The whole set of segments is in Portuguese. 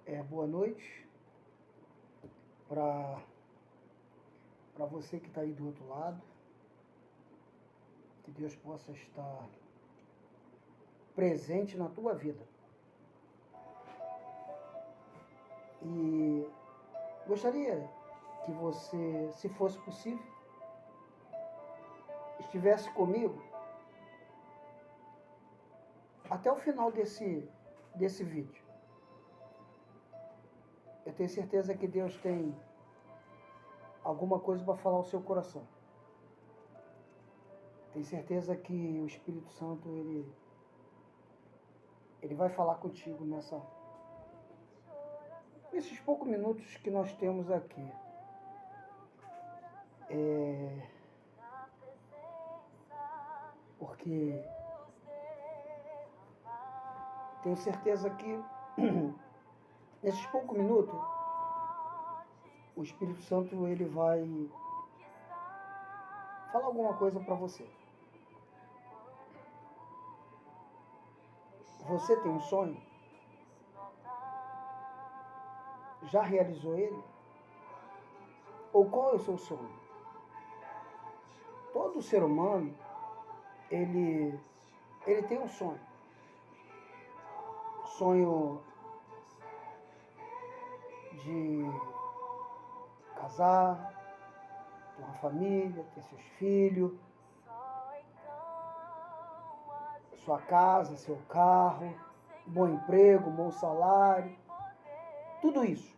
Boa noite para você que está aí do outro lado. Que Deus possa estar presente na tua vida. E gostaria que você, se fosse possível, estivesse comigo até o final desse vídeo. Eu tenho certeza que Deus tem alguma coisa para falar ao seu coração. Tenho certeza que o Espírito Santo, ele vai falar contigo nesses poucos minutos que nós temos aqui. Porque tenho certeza que nesses poucos minutos o Espírito Santo ele vai falar alguma coisa para você. Você tem um sonho? Já realizou ele? Ou qual é o seu sonho? Todo ser humano, ele tem um sonho. Sonho de casar, ter uma família, ter seus filhos, sua casa, seu carro, bom emprego, bom salário. Tudo isso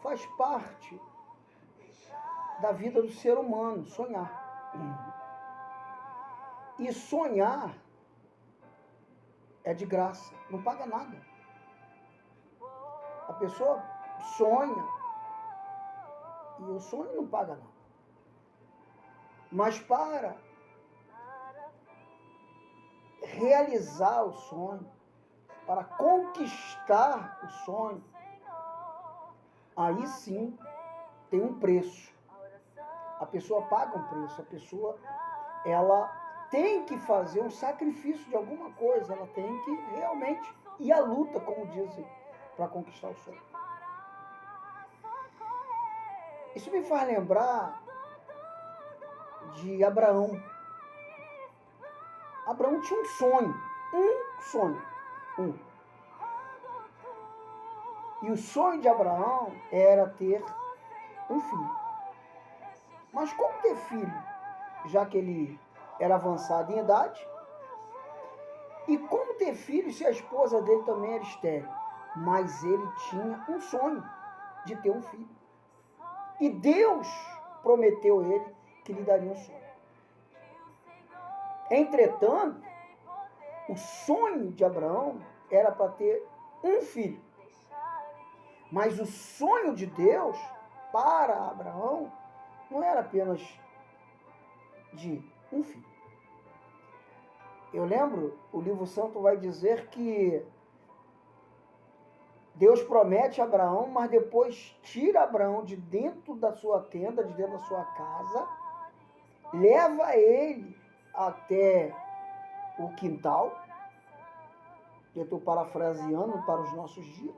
faz parte da vida do ser humano, sonhar. E sonhar é de graça, não paga nada. A pessoa sonha e o sonho não paga nada. Mas para realizar o sonho, para conquistar o sonho, aí sim tem um preço. A pessoa paga um preço, a pessoa ela tem que fazer um sacrifício de alguma coisa, ela tem que realmente ir à luta, como dizem, para conquistar o sonho. Isso me faz lembrar de Abraão. Abraão tinha um sonho. E o sonho de Abraão era ter um filho. Mas como ter filho? Já que ele era avançado em idade. E como ter filho se a esposa dele também era estéril? Mas ele tinha um sonho de ter um filho. E Deus prometeu a ele que lhe daria um sonho. Entretanto, o sonho de Abraão era para ter um filho. Mas o sonho de Deus para Abraão não era apenas de um filho. Eu lembro, o livro santo vai dizer que Deus promete a Abraão, mas depois tira Abraão de dentro da sua tenda, de dentro da sua casa, leva ele até o quintal. Eu estou parafraseando para os nossos dias.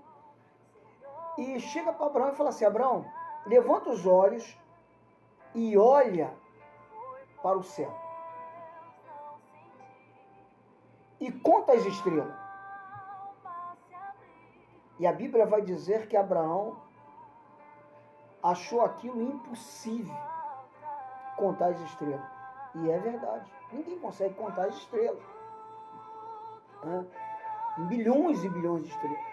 E chega para Abraão e fala assim: Abraão, levanta os olhos e olha para o céu. E conta as estrelas. E a Bíblia vai dizer que Abraão achou aquilo impossível, contar as estrelas. E é verdade. Ninguém consegue contar as estrelas. Tem bilhões e bilhões de estrelas.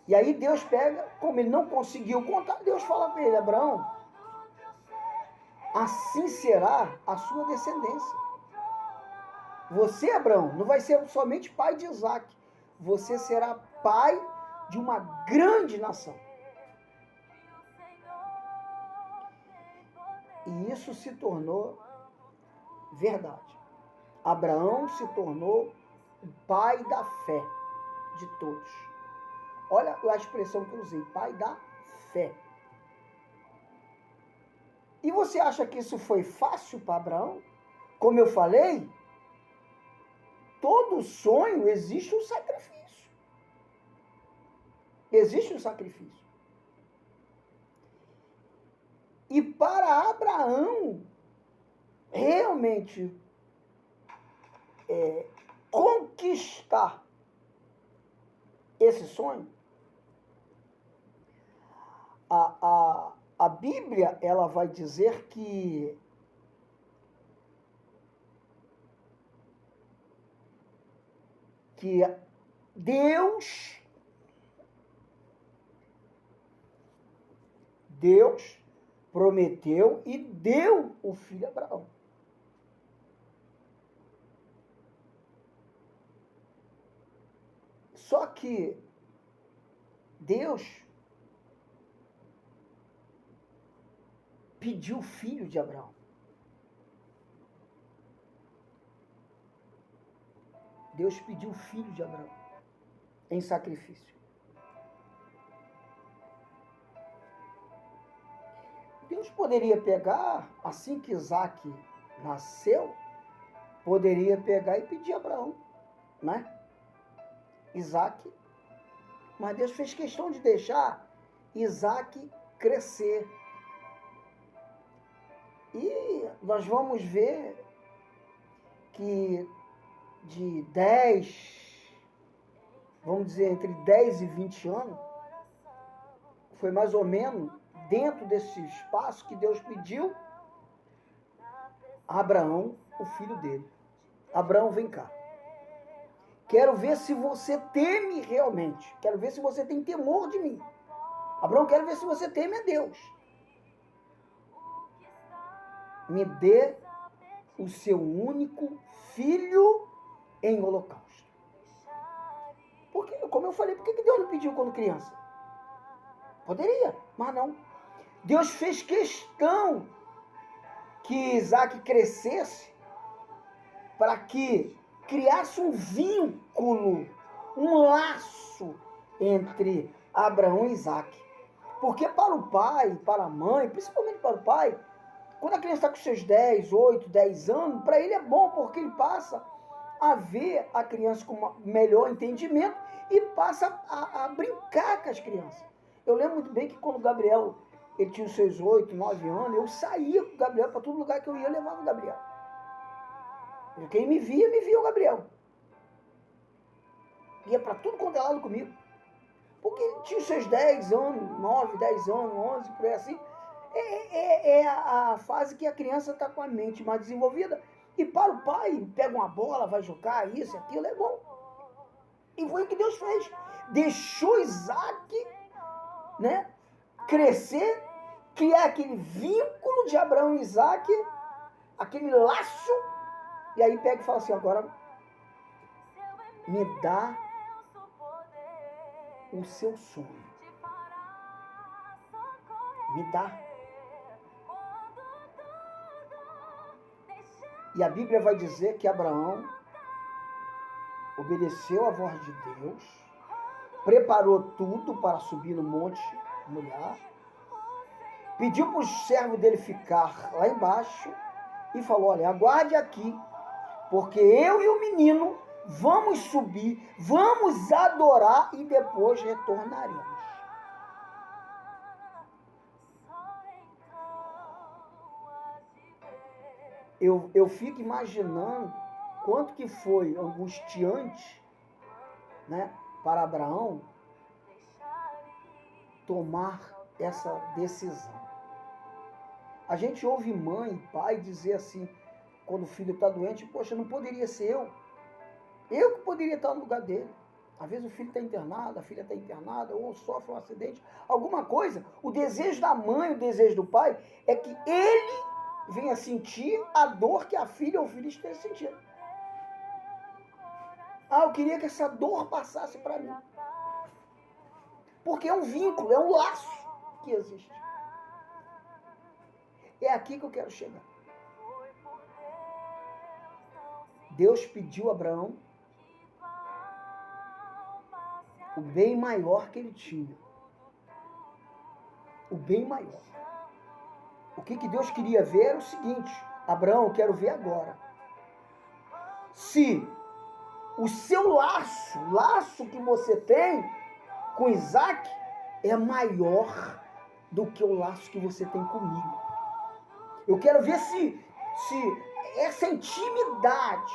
E aí Deus pega, como ele não conseguiu contar, Deus fala para ele: Abraão, assim será a sua descendência. Você, Abraão, não vai ser somente pai de Isaac. Você será pai de uma grande nação. E isso se tornou verdade. Abraão se tornou o pai da fé de todos. Olha a expressão que eu usei, pai da fé. E você acha que isso foi fácil para Abraão? Como eu falei, todo sonho existe um sacrifício. Existe um sacrifício. E para Abraão realmente conquistar esse sonho, a Bíblia ela vai dizer que Deus prometeu e deu o filho a Abraão. Só que Deus pediu o filho de Abraão. Deus pediu o filho de Abraão em sacrifício. Deus poderia pegar, assim que Isaac nasceu, poderia pegar e pedir a Abraão, né? Isaac. Mas Deus fez questão de deixar Isaac crescer. E nós vamos ver que de 10, vamos dizer, entre 10 e 20 anos, foi mais ou menos dentro desse espaço que Deus pediu a Abraão, o filho dele. Abraão, vem cá. Quero ver se você teme realmente. Quero ver se você tem temor de mim. Abraão, quero ver se você teme a Deus. Me dê o seu único filho em holocausto. Porque, como eu falei, por que Deus não pediu quando criança? Poderia, mas não. Deus fez questão que Isaac crescesse para que criasse um vínculo, um laço entre Abraão e Isaac. Porque para o pai, para a mãe, principalmente para o pai, quando a criança está com seus 10, 8, 10 anos, para ele é bom, porque ele passa a ver a criança com um melhor entendimento e passa a brincar com as crianças. Eu lembro muito bem que quando o Gabriel ele tinha os seus 8, 9 anos, eu saía com o Gabriel para todo lugar que eu ia, eu levava o Gabriel. Quem me via o Gabriel. Ia para tudo quanto é lado comigo. Porque ele tinha os seus 10 anos, 9, 10 anos, 11, por aí assim. É a fase que a criança está com a mente mais desenvolvida. E para o pai, pega uma bola, vai jogar isso, aquilo, é bom. E foi o que Deus fez. Deixou Isaac, né, crescer, criar aquele vínculo de Abraão e Isaac, aquele laço. E aí pega e fala assim, agora me dá o seu sonho. Me dá. E a Bíblia vai dizer que Abraão obedeceu a voz de Deus, preparou tudo para subir no Monte Moriá, pediu para o servo dele ficar lá embaixo e falou, olha, aguarde aqui, porque eu e o menino vamos subir, vamos adorar e depois retornaremos. Eu fico imaginando quanto que foi angustiante, né, para Abraão tomar essa decisão. A gente ouve mãe e pai dizer assim, quando o filho está doente, poxa, não poderia ser eu. Eu que poderia estar no lugar dele. Às vezes o filho está internado, a filha está internada, ou sofre um acidente, alguma coisa. O desejo da mãe, o desejo do pai, é que ele venha sentir a dor que a filha ou o filho esteja sentindo. Ah, eu queria que essa dor passasse para mim. Porque é um vínculo, é um laço que existe. É aqui que eu quero chegar. Deus pediu a Abraão o bem maior que ele tinha. O bem maior. O que Deus queria ver era o seguinte, Abraão, eu quero ver agora. Se o seu laço que você tem, com Isaac é maior do que o laço que você tem comigo. Eu quero ver se essa intimidade,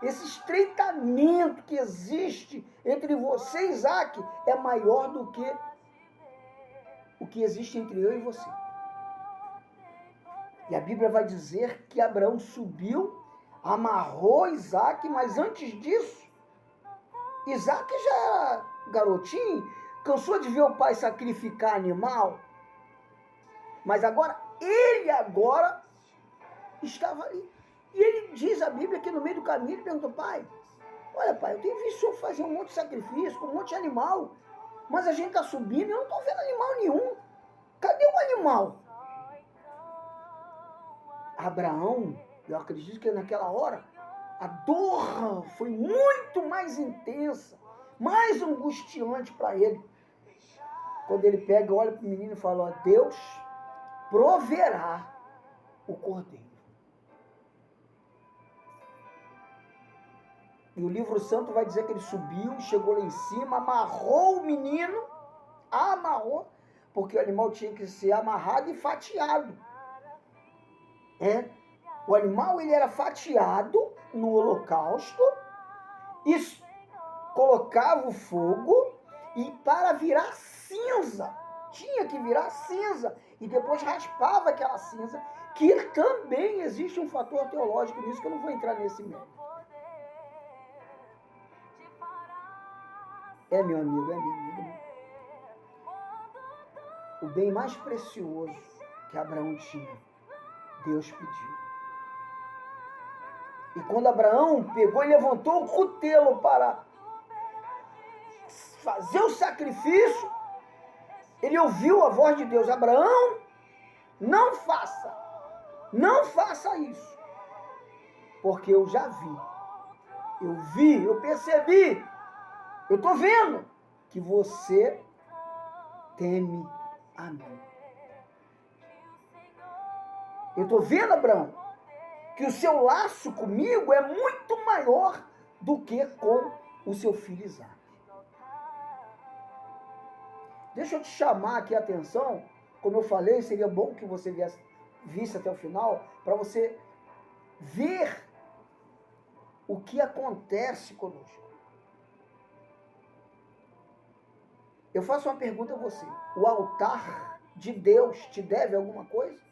esse estreitamento que existe entre você e Isaac é maior do que o que existe entre eu e você. E a Bíblia vai dizer que Abraão subiu, amarrou Isaac, mas antes disso, Isaac já era garotinho, cansou de ver o pai sacrificar animal, mas ele estava ali. E ele diz a Bíblia que no meio do caminho ele perguntou: pai, olha pai, eu tenho visto o senhor fazer um monte de sacrifício com um monte de animal, mas a gente está subindo e eu não estou vendo animal nenhum. Cadê o animal? Abraão, eu acredito que naquela hora, a dor foi muito mais intensa, mais angustiante para ele. Quando ele pega, olha para o menino e fala: ó, Deus proverá o cordeiro. E o livro santo vai dizer que ele subiu, chegou lá em cima, amarrou o menino, porque o animal tinha que ser amarrado e fatiado. O animal ele era fatiado no holocausto e colocava o fogo e para virar cinza, tinha que virar cinza e depois raspava aquela cinza, que também existe um fator teológico nisso que eu não vou entrar nesse mérito. Meu amigo, minha amiga. O bem mais precioso que Abraão tinha, Deus pediu. E quando Abraão pegou e levantou o cutelo para fazer o sacrifício, ele ouviu a voz de Deus: Abraão, não faça isso, porque eu já vi, eu percebi, eu estou vendo que você teme a mim. Eu estou vendo, Abraão, que o seu laço comigo é muito maior do que com o seu filho Isaac. Deixa eu te chamar aqui a atenção, como eu falei, seria bom que você visse até o final, para você ver o que acontece conosco. Eu faço uma pergunta a você: o altar de Deus te deve alguma coisa?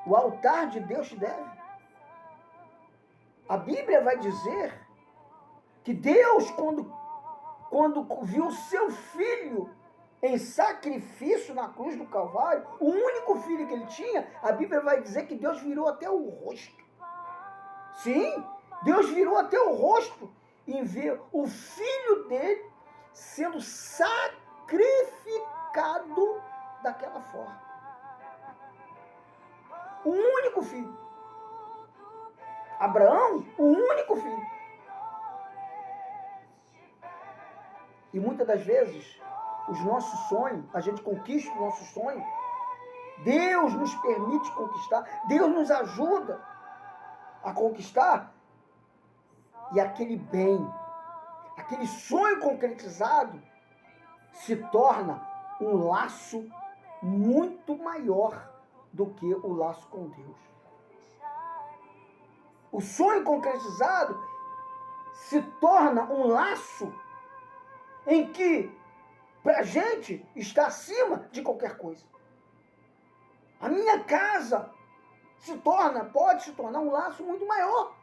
O altar de Deus te deve? A Bíblia vai dizer que Deus, quando viu o seu filho em sacrifício na cruz do Calvário, o único filho que ele tinha, a Bíblia vai dizer que Deus virou até o rosto. Sim, Deus virou até o rosto em ver o filho dele sendo sacrificado daquela forma. O único filho. Abraão, o único filho. E muitas das vezes, os nossos sonhos, a gente conquista o nosso sonho, Deus nos permite conquistar, Deus nos ajuda a conquistar, e aquele bem, aquele sonho concretizado, se torna um laço muito maior do que o laço com Deus. O sonho concretizado se torna um laço em que, para a gente, está acima de qualquer coisa. A minha casa pode se tornar um laço muito maior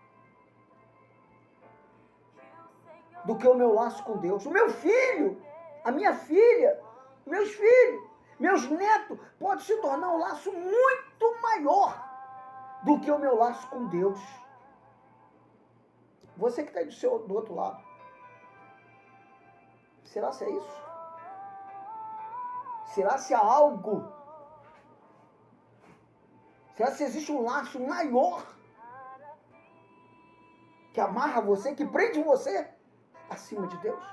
do que o meu laço com Deus. O meu filho, a minha filha, meus filhos, meus netos, pode se tornar um laço muito maior do que o meu laço com Deus. Você que está aí do outro lado, será se é isso? Será se há algo? Será se existe um laço maior que amarra você, que prende você acima de Deus?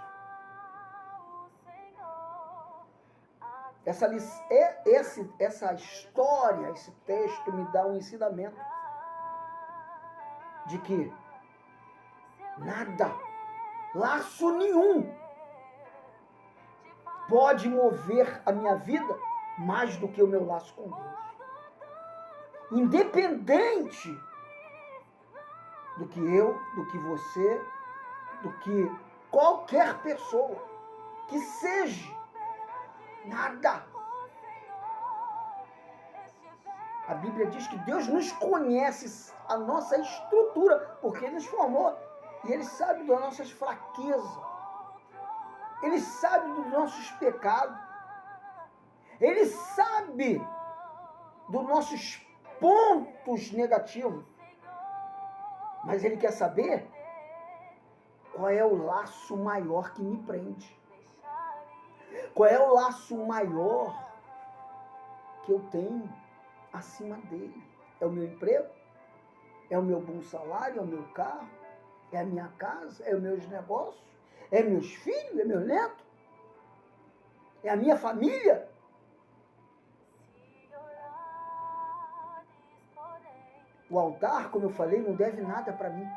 Essa história, esse texto me dá um ensinamento de que nada, laço nenhum, pode mover a minha vida mais do que o meu laço com Deus. Independente do que eu, do que você, do que qualquer pessoa que seja, nada. A Bíblia diz que Deus nos conhece a nossa estrutura, porque Ele nos formou e Ele sabe das nossas fraquezas. Ele sabe dos nossos pecados. Ele sabe dos nossos pontos negativos. Mas Ele quer saber qual é o laço maior que me prende. Qual é o laço maior que eu tenho acima dele? É o meu emprego? É o meu bom salário? É o meu carro? É a minha casa? É os meus negócios? É meus filhos? É meu neto? É a minha família? O altar, como eu falei, não deve nada para mim.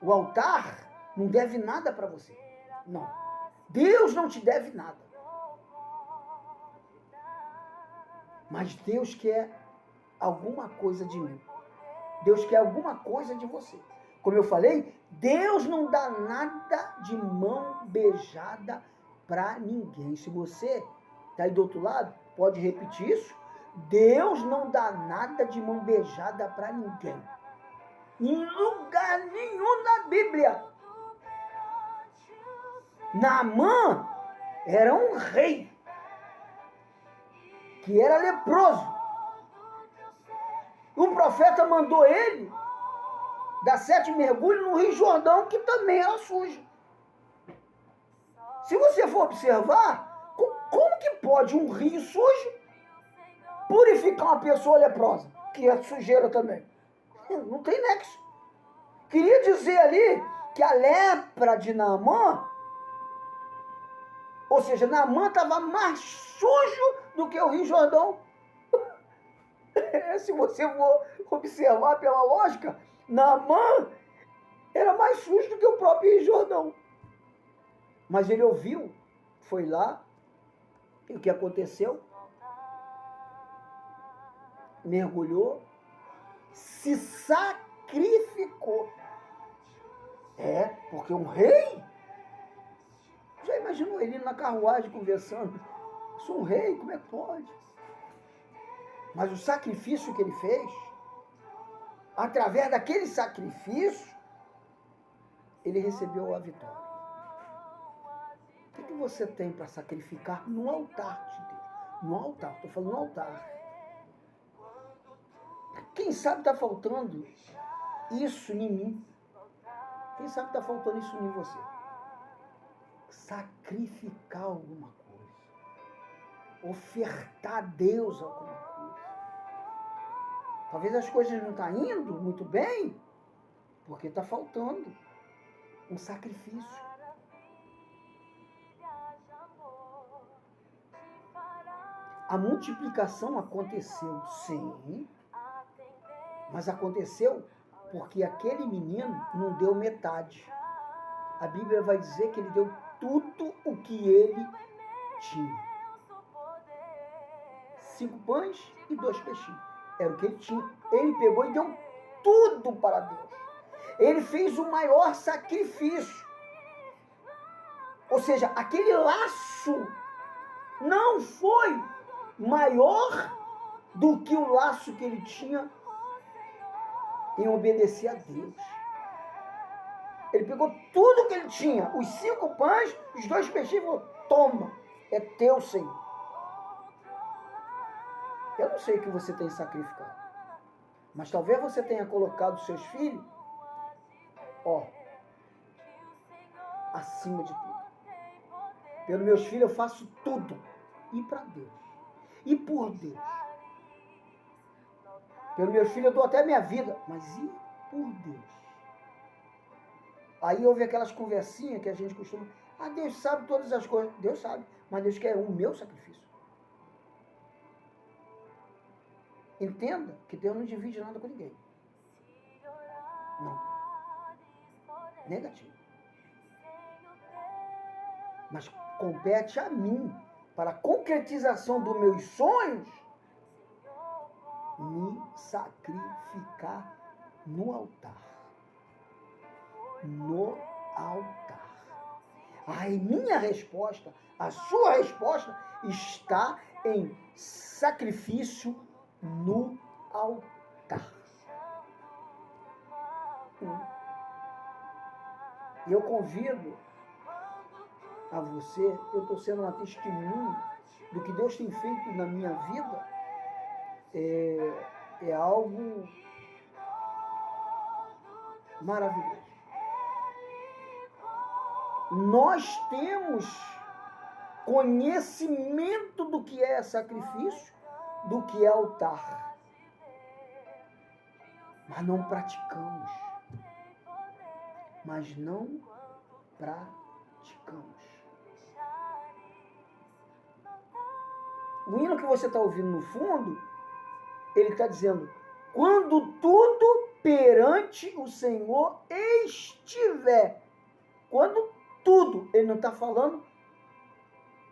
O altar não deve nada para você. Não. Deus não te deve nada. Mas Deus quer alguma coisa de mim. Deus quer alguma coisa de você. Como eu falei, Deus não dá nada de mão beijada para ninguém. Se você está aí do outro lado, pode repetir isso. Deus não dá nada de mão beijada para ninguém. Em lugar nenhum na Bíblia. Naamã era um rei que era leproso. O profeta mandou ele dar 7 mergulhos no Rio Jordão, que também era sujo. Se você for observar, como que pode um rio sujo purificar uma pessoa leprosa, que é sujeira também? Não tem nexo. Queria dizer ali que a lepra de Naamã, ou seja, Naamã estava mais sujo do que o Rio Jordão. Se você for observar pela lógica, Naamã era mais sujo do que o próprio Rio Jordão. Mas ele ouviu, foi lá, e o que aconteceu? Mergulhou, se sacrificou. Porque um rei, já imaginou ele na carruagem conversando? Eu sou um rei, como é que pode? Mas o sacrifício que ele fez, através daquele sacrifício, ele recebeu a vitória. O que você tem para sacrificar no altar de Deus? No altar, estou falando no altar. Quem sabe está faltando isso em mim? Quem sabe está faltando isso em você? Sacrificar alguma coisa. Ofertar a Deus alguma coisa. Talvez as coisas não estão indo muito bem, porque está faltando um sacrifício. A multiplicação aconteceu, sim, mas aconteceu porque aquele menino não deu metade. A Bíblia vai dizer que ele deu tudo o que ele tinha. 5 pães e 2 peixinhos. Era o que ele tinha. Ele pegou e deu tudo para Deus. Ele fez o maior sacrifício. Ou seja, aquele laço não foi maior do que o laço que ele tinha em obedecer a Deus. Ele pegou tudo que ele tinha, os 5 pães, os 2 peixinhos, e falou: toma, é teu, Senhor. Eu não sei o que você tem sacrificado, mas talvez você tenha colocado seus filhos, acima de tudo. Pelos meus filhos eu faço tudo, e para Deus, e por Deus. Pelos meus filhos eu dou até minha vida, mas e por Deus? Aí houve aquelas conversinhas que a gente costuma, Deus sabe todas as coisas. Deus sabe, mas Deus quer o meu sacrifício. Entenda que Deus não divide nada com ninguém. Não. Negativo. Mas compete a mim para a concretização dos meus sonhos, me sacrificar no altar. No altar. Aí minha resposta, a sua resposta, está em sacrifício no altar. E eu convido a você, eu estou sendo uma testemunha do que Deus tem feito na minha vida, é algo maravilhoso. Nós temos conhecimento do que é sacrifício, do que é altar, mas não praticamos. O hino que você está ouvindo no fundo, ele está dizendo, quando tudo perante o Senhor estiver. Quando tudo, ele não está falando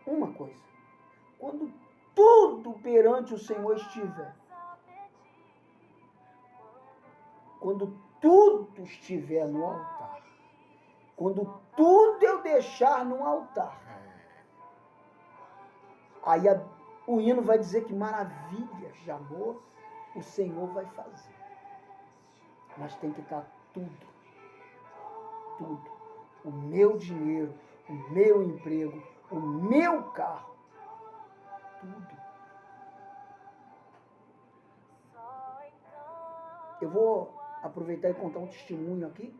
uma coisa. Quando tudo perante o Senhor estiver. Quando tudo estiver no altar. Quando tudo eu deixar no altar. Aí o hino vai dizer que maravilhas de amor o Senhor vai fazer. Mas tem que estar tudo. Tudo. O meu dinheiro, o meu emprego, o meu carro. Tudo. Eu vou aproveitar e contar um testemunho aqui.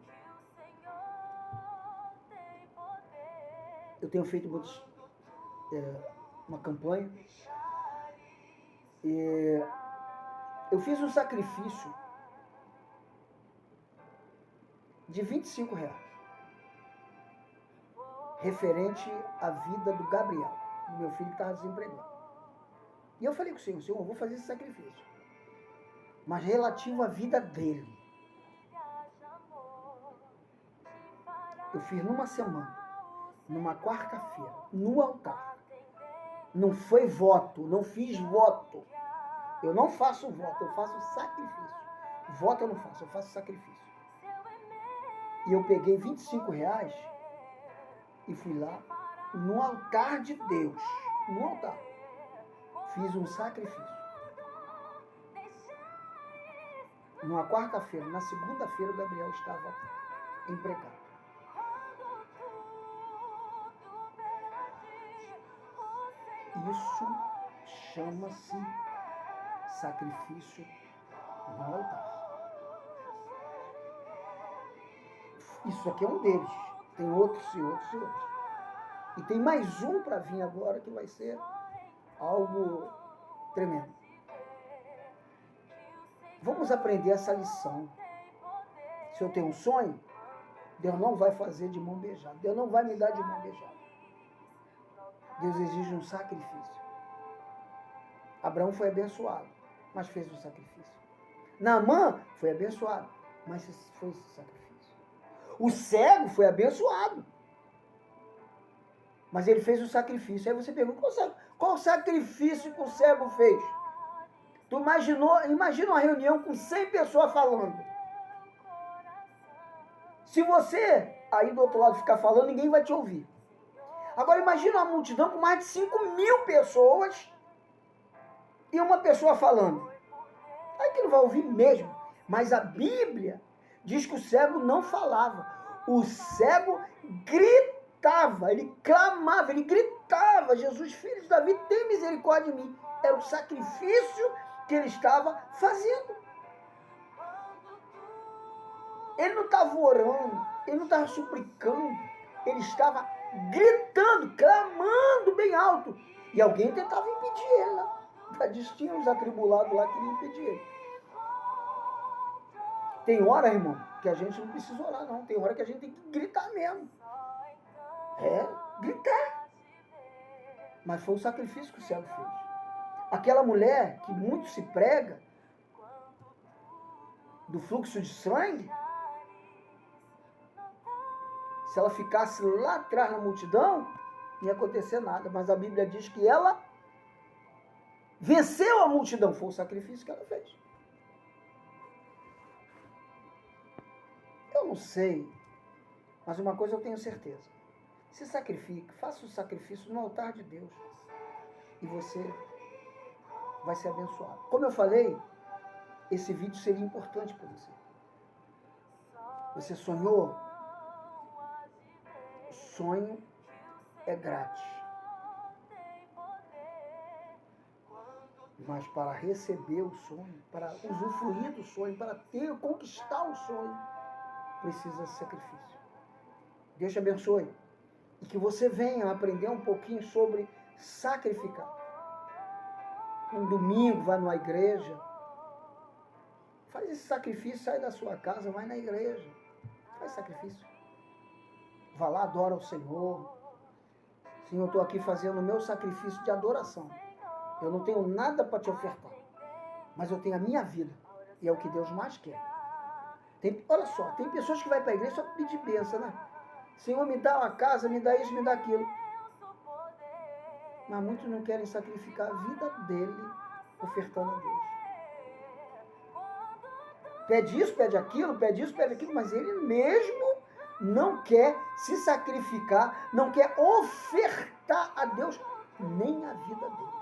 Eu tenho feito uma campanha. E eu fiz um sacrifício de R$25, referente à vida do Gabriel, do meu filho que estava desempregado. E eu falei com o Senhor, eu vou fazer esse sacrifício, mas relativo à vida dele. Eu fiz numa semana, numa quarta-feira, no altar. Não foi voto, não fiz voto. Eu não faço voto, eu faço sacrifício. Voto eu não faço, eu faço sacrifício. E eu peguei R$25 e fui lá no altar de Deus. No altar. Fiz um sacrifício. Numa quarta-feira, na segunda-feira o Gabriel estava empregado. Isso chama-se sacrifício no altar. Isso aqui é um deles. Tem outros e outros e outros. E tem mais um para vir agora que vai ser algo tremendo. Vamos aprender essa lição. Se eu tenho um sonho, Deus não vai fazer de mão beijada. Deus não vai me dar de mão beijada. Deus exige um sacrifício. Abraão foi abençoado, mas fez um sacrifício. Naamã foi abençoado, mas fez um sacrifício. O cego foi abençoado, mas ele fez um sacrifício. Aí você pergunta, qual sacrifício que o cego fez? Tu imagina uma reunião com 100 pessoas falando. Se você aí do outro lado ficar falando, ninguém vai te ouvir. Agora imagina uma multidão com mais de 5.000 pessoas e uma pessoa falando. Aí que não vai ouvir mesmo. Mas a Bíblia diz que o cego não falava. O cego gritava, ele clamava, ele gritava, Jesus, filho de Davi, tem misericórdia de mim. Era o sacrifício que ele estava fazendo. Ele não estava orando, ele não estava suplicando, ele estava gritando, clamando bem alto. E alguém tentava impedir ele lá. Tinha uns atribulados lá que queriam impedir ele. Tem hora, irmão, que a gente não precisa orar, não. Tem hora que a gente tem que gritar mesmo. Gritar. Mas foi o sacrifício que o cego fez. Aquela mulher que muito se prega do fluxo de sangue, se ela ficasse lá atrás na multidão, não ia acontecer nada. Mas a Bíblia diz que ela venceu a multidão. Foi o sacrifício que ela fez. Eu não sei, mas uma coisa eu tenho certeza. Se sacrifique, faça o sacrifício no altar de Deus. E você vai ser abençoado. Como eu falei, esse vídeo seria importante para você. Você sonhou? O sonho é grátis. Mas para receber o sonho, para usufruir do sonho, para conquistar o sonho, precisa de sacrifício. Deus te abençoe. E que você venha aprender um pouquinho sobre sacrificar. Um domingo, vai numa igreja. Faz esse sacrifício, sai da sua casa, vai na igreja. Faz sacrifício. Vá lá, adora o Senhor. Senhor, eu estou aqui fazendo o meu sacrifício de adoração. Eu não tenho nada para te ofertar. Mas eu tenho a minha vida. E é o que Deus mais quer. Olha só, tem pessoas que vão para a igreja só para pedir bênção, né? Senhor, me dá uma casa, me dá isso, me dá aquilo. Mas muitos não querem sacrificar a vida dele ofertando a Deus. Pede isso, pede aquilo, pede isso, pede aquilo, mas ele mesmo não quer se sacrificar, não quer ofertar a Deus nem a vida dele.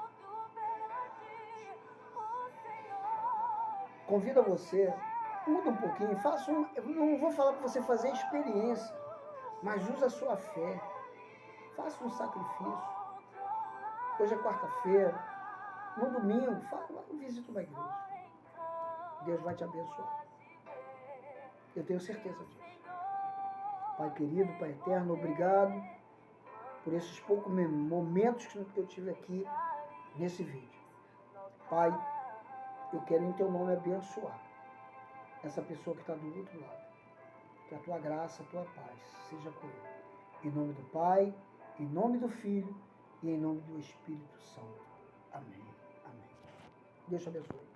Convido você, muda um pouquinho, não vou falar para você fazer experiência, mas use a sua fé, faça um sacrifício. Hoje é quarta-feira, no domingo, visita uma igreja. Deus vai te abençoar. Eu tenho certeza disso. Pai querido, Pai eterno, obrigado por esses poucos momentos que eu tive aqui nesse vídeo. Pai, eu quero em teu nome abençoar essa pessoa que está do outro lado. Que a tua graça, a tua paz seja com ele. Em nome do Pai, em nome do Filho e em nome do Espírito Santo. Amém. Amém. Deus te abençoe.